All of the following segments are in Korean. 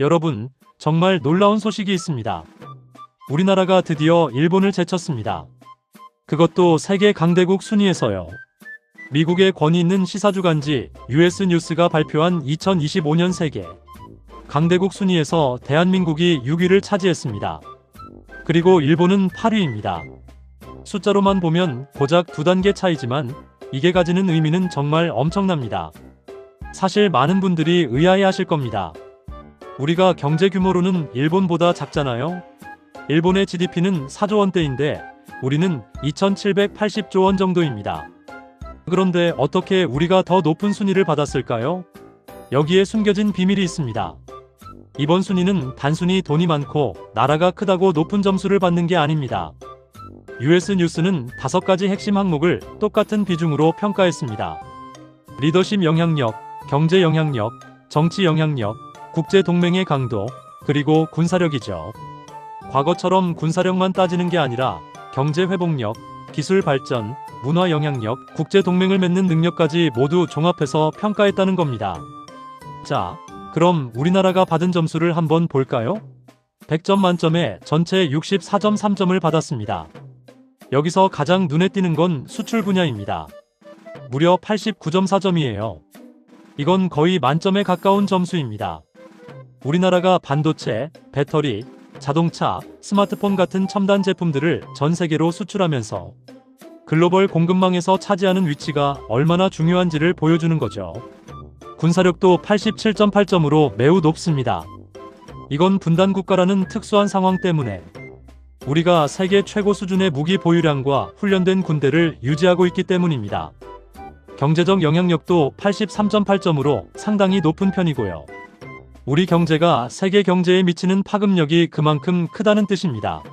여러분, 정말 놀라운 소식이 있습니다. 우리나라가 드디어 일본을 제쳤습니다. 그것도 세계 강대국 순위에서요. 미국의 권위 있는 시사주간지 US 뉴스가 발표한 2025년 세계 강대국 순위에서 대한민국이 6위를 차지했습니다. 그리고 일본은 8위입니다. 숫자로만 보면 고작 2단계 차이지만 이게 가지는 의미는 정말 엄청납니다. 사실 많은 분들이 의아해하실 겁니다. 우리가 경제 규모로는 일본보다 작잖아요. 일본의 GDP는 4조 원대인데 우리는 2,780조 원 정도입니다. 그런데 어떻게 우리가 더 높은 순위를 받았을까요? 여기에 숨겨진 비밀이 있습니다. 이번 순위는 단순히 돈이 많고 나라가 크다고 높은 점수를 받는 게 아닙니다. US 뉴스는 5가지 핵심 항목을 똑같은 비중으로 평가했습니다. 리더십 영향력, 경제 영향력, 정치 영향력, 국제 동맹의 강도, 그리고 군사력이죠. 과거처럼 군사력만 따지는 게 아니라 경제 회복력, 기술 발전, 문화 영향력, 국제 동맹을 맺는 능력까지 모두 종합해서 평가했다는 겁니다. 자, 그럼 우리나라가 받은 점수를 한번 볼까요? 100점 만점에 전체 64.3점을 받았습니다. 여기서 가장 눈에 띄는 건 수출 분야입니다. 무려 89.4점이에요. 이건 거의 만점에 가까운 점수입니다. 우리나라가 반도체, 배터리, 자동차, 스마트폰 같은 첨단 제품들을 전 세계로 수출하면서 글로벌 공급망에서 차지하는 위치가 얼마나 중요한지를 보여주는 거죠. 군사력도 87.8점으로 매우 높습니다. 이건 분단 국가라는 특수한 상황 때문에 우리가 세계 최고 수준의 무기 보유량과 훈련된 군대를 유지하고 있기 때문입니다. 경제적 영향력도 83.8점으로 상당히 높은 편이고요. 우리 경제가 세계 경제에 미치는 파급력이 그만큼 크다는 뜻입니다.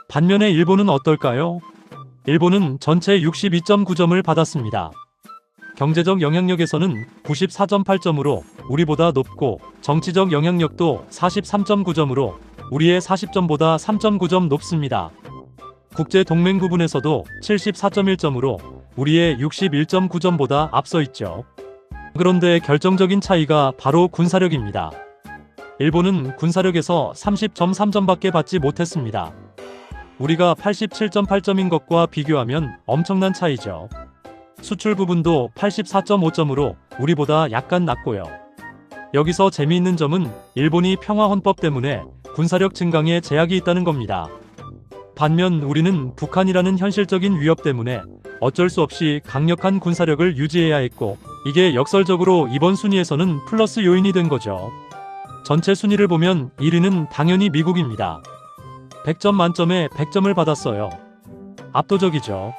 반면에 일본은 어떨까요? 일본은 전체 62.9점을 받았습니다. 경제적 영향력에서는 94.8점으로 우리보다 높고 정치적 영향력도 43.9점으로 우리의 40점보다 3.9점 높습니다. 국제 동맹 부분에서도 74.1점으로 우리의 61.9점보다 앞서 있죠. 그런데 결정적인 차이가 바로 군사력입니다. 일본은 군사력에서 30.3점밖에 받지 못했습니다. 우리가 87.8점인 것과 비교하면 엄청난 차이죠. 수출 부분도 84.5점으로 우리보다 약간 낮고요. 여기서 재미있는 점은 일본이 평화헌법 때문에 군사력 증강에 제약이 있다는 겁니다. 반면 우리는 북한이라는 현실적인 위협 때문에 어쩔 수 없이 강력한 군사력을 유지해야 했고 이게 역설적으로 이번 순위에서는 플러스 요인이 된 거죠. 전체 순위를 보면 1위는 당연히 미국입니다. 100점 만점에 100점을 받았어요. 압도적이죠.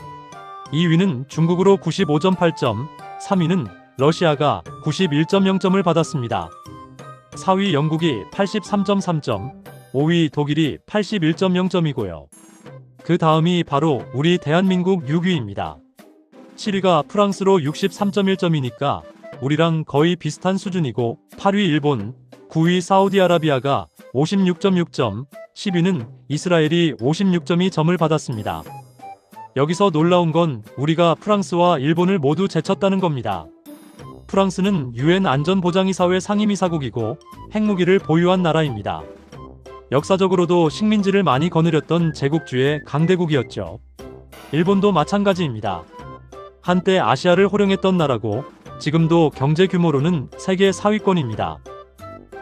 2위는 중국으로 95.8점, 3위는 러시아가 91.0점을 받았습니다. 4위 영국이 83.3점, 5위 독일이 81.0점이고요. 그 다음이 바로 우리 대한민국 6위입니다. 7위가 프랑스로 63.1점이니까 우리랑 거의 비슷한 수준이고 8위 일본, 9위 사우디아라비아가 56.6점, 10위는 이스라엘이 56.2점을 받았습니다. 여기서 놀라운 건 우리가 프랑스와 일본을 모두 제쳤다는 겁니다. 프랑스는 UN 안전보장이사회 상임이사국이고 핵무기를 보유한 나라입니다. 역사적으로도 식민지를 많이 거느렸던 제국주의 강대국이었죠. 일본도 마찬가지입니다. 한때 아시아를 호령했던 나라고 지금도 경제 규모로는 세계 4위권입니다.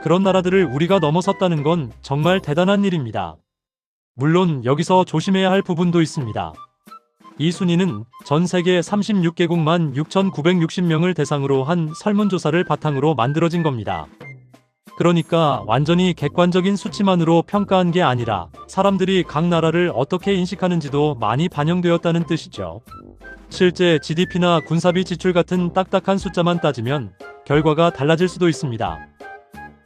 그런 나라들을 우리가 넘어섰다는 건 정말 대단한 일입니다. 물론 여기서 조심해야 할 부분도 있습니다. 이 순위는 전 세계 36개국 16,960명을 대상으로 한 설문조사를 바탕으로 만들어진 겁니다. 그러니까 완전히 객관적인 수치만으로 평가한 게 아니라 사람들이 각 나라를 어떻게 인식하는지도 많이 반영되었다는 뜻이죠. 실제 GDP나 군사비 지출 같은 딱딱한 숫자만 따지면 결과가 달라질 수도 있습니다.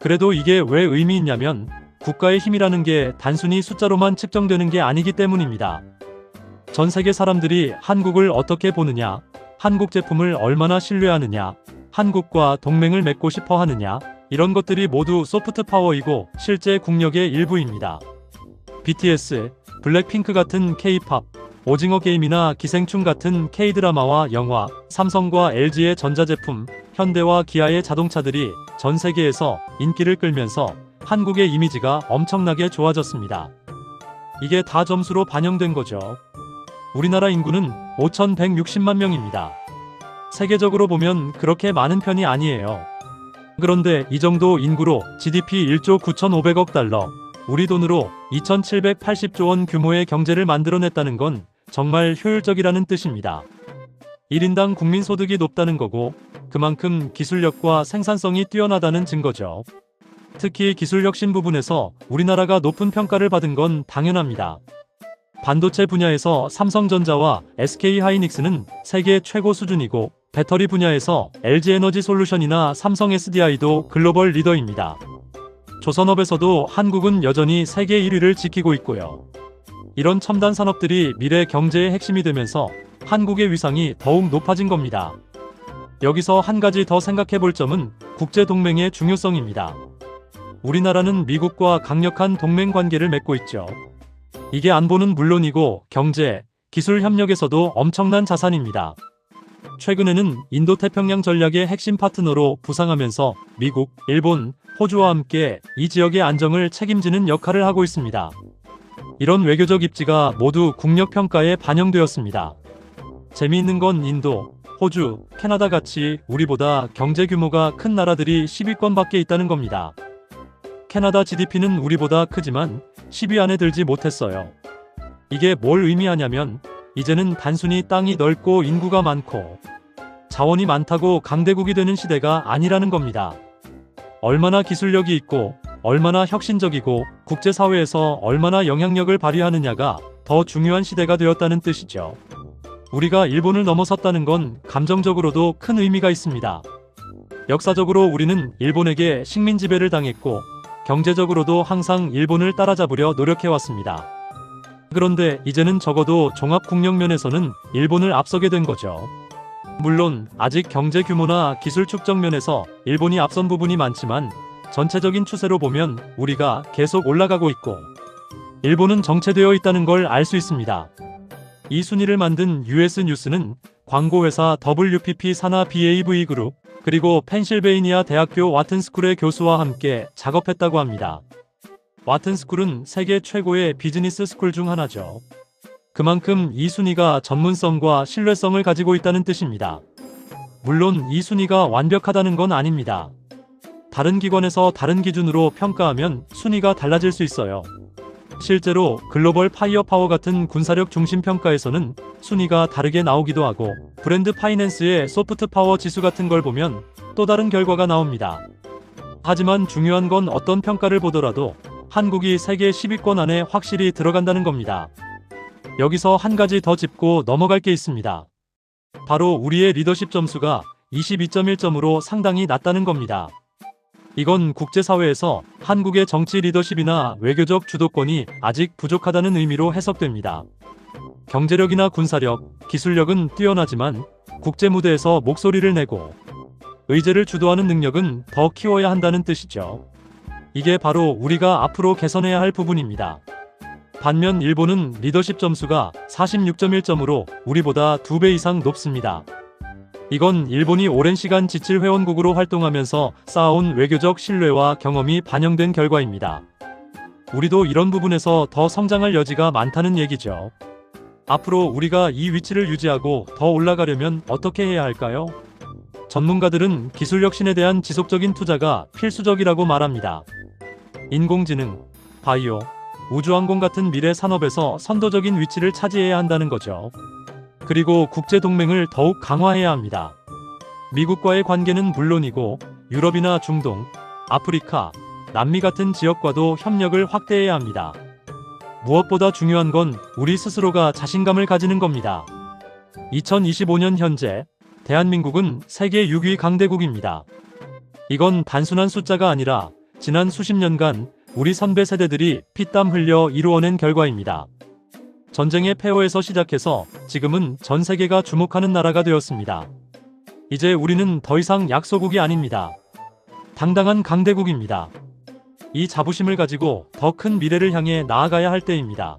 그래도 이게 왜 의미 있냐면 국가의 힘이라는 게 단순히 숫자로만 측정되는 게 아니기 때문입니다. 전 세계 사람들이 한국을 어떻게 보느냐, 한국 제품을 얼마나 신뢰하느냐, 한국과 동맹을 맺고 싶어 하느냐, 이런 것들이 모두 소프트 파워이고 실제 국력의 일부입니다. BTS, 블랙핑크 같은 K-팝, 오징어 게임이나 기생충 같은 K-드라마와 영화, 삼성과 LG의 전자제품, 현대와 기아의 자동차들이 전 세계에서 인기를 끌면서 한국의 이미지가 엄청나게 좋아졌습니다. 이게 다 점수로 반영된 거죠. 우리나라 인구는 5,160만 명입니다. 세계적으로 보면 그렇게 많은 편이 아니에요. 그런데 이 정도 인구로 GDP 1조 9,500억 달러, 우리 돈으로 2,780조 원 규모의 경제를 만들어냈다는 건 정말 효율적이라는 뜻입니다. 1인당 국민소득이 높다는 거고 그만큼 기술력과 생산성이 뛰어나다는 증거죠. 특히 기술혁신 부분에서 우리나라가 높은 평가를 받은 건 당연합니다. 반도체 분야에서 삼성전자와 SK하이닉스는 세계 최고 수준이고 배터리 분야에서 LG에너지솔루션이나 삼성 SDI도 글로벌 리더입니다. 조선업에서도 한국은 여전히 세계 1위를 지키고 있고요. 이런 첨단 산업들이 미래 경제의 핵심이 되면서 한국의 위상이 더욱 높아진 겁니다. 여기서 한 가지 더 생각해 볼 점은 국제동맹의 중요성입니다. 우리나라는 미국과 강력한 동맹 관계를 맺고 있죠. 이게 안보는 물론이고 경제, 기술 협력에서도 엄청난 자산입니다. 최근에는 인도태평양 전략의 핵심 파트너로 부상하면서 미국, 일본, 호주와 함께 이 지역의 안정을 책임지는 역할을 하고 있습니다. 이런 외교적 입지가 모두 국력평가에 반영되었습니다. 재미있는 건 인도, 호주, 캐나다 같이 우리보다 경제 규모가 큰 나라들이 10위권 밖에 있다는 겁니다. 캐나다 GDP는 우리보다 크지만 10위 안에 들지 못했어요. 이게 뭘 의미하냐면 이제는 단순히 땅이 넓고 인구가 많고 자원이 많다고 강대국이 되는 시대가 아니라는 겁니다. 얼마나 기술력이 있고 얼마나 혁신적이고 국제사회에서 얼마나 영향력을 발휘하느냐가 더 중요한 시대가 되었다는 뜻이죠. 우리가 일본을 넘어섰다는 건 감정적으로도 큰 의미가 있습니다. 역사적으로 우리는 일본에게 식민 지배를 당했고 경제적으로도 항상 일본을 따라잡으려 노력해왔습니다. 그런데 이제는 적어도 종합국력 면에서는 일본을 앞서게 된 거죠. 물론 아직 경제 규모나 기술 축적 면에서 일본이 앞선 부분이 많지만 전체적인 추세로 보면 우리가 계속 올라가고 있고 일본은 정체되어 있다는 걸 알 수 있습니다. 이 순위를 만든 US 뉴스는 광고회사 WPP 산하 BAV 그룹 그리고 펜실베이니아 대학교 와튼스쿨의 교수와 함께 작업했다고 합니다. 와튼스쿨은 세계 최고의 비즈니스 스쿨 중 하나죠. 그만큼 이 순위가 전문성과 신뢰성을 가지고 있다는 뜻입니다. 물론 이 순위가 완벽하다는 건 아닙니다. 다른 기관에서 다른 기준으로 평가하면 순위가 달라질 수 있어요. 실제로 글로벌 파이어파워 같은 군사력 중심 평가에서는 순위가 다르게 나오기도 하고 브랜드 파이낸스의 소프트 파워 지수 같은 걸 보면 또 다른 결과가 나옵니다. 하지만 중요한 건 어떤 평가를 보더라도 한국이 세계 10위권 안에 확실히 들어간다는 겁니다. 여기서 한 가지 더 짚고 넘어갈 게 있습니다. 바로 우리의 리더십 점수가 22.1점으로 상당히 낮다는 겁니다. 이건 국제사회에서 한국의 정치 리더십이나 외교적 주도권이 아직 부족하다는 의미로 해석됩니다. 경제력이나 군사력, 기술력은 뛰어나지만 국제 무대에서 목소리를 내고 의제를 주도하는 능력은 더 키워야 한다는 뜻이죠. 이게 바로 우리가 앞으로 개선해야 할 부분입니다. 반면 일본은 리더십 점수가 46.1점으로 우리보다 2배 이상 높습니다. 이건 일본이 오랜 시간 지칠 회원국으로 활동하면서 쌓아온 외교적 신뢰와 경험이 반영된 결과입니다. 우리도 이런 부분에서 더 성장할 여지가 많다는 얘기죠. 앞으로 우리가 이 위치를 유지하고 더 올라가려면 어떻게 해야 할까요? 전문가들은 기술혁신에 대한 지속적인 투자가 필수적이라고 말합니다. 인공지능, 바이오, 우주항공 같은 미래 산업에서 선도적인 위치를 차지해야 한다는 거죠. 그리고 국제동맹을 더욱 강화해야 합니다. 미국과의 관계는 물론이고 유럽이나 중동, 아프리카, 남미 같은 지역과도 협력을 확대해야 합니다. 무엇보다 중요한 건 우리 스스로가 자신감을 가지는 겁니다. 2025년 현재 대한민국은 세계 6위 강대국입니다. 이건 단순한 숫자가 아니라 지난 수십 년간 우리 선배 세대들이 피땀 흘려 이루어낸 결과입니다. 전쟁의 폐허에서 시작해서 지금은 전 세계가 주목하는 나라가 되었습니다. 이제 우리는 더 이상 약소국이 아닙니다. 당당한 강대국입니다. 이 자부심을 가지고 더 큰 미래를 향해 나아가야 할 때입니다.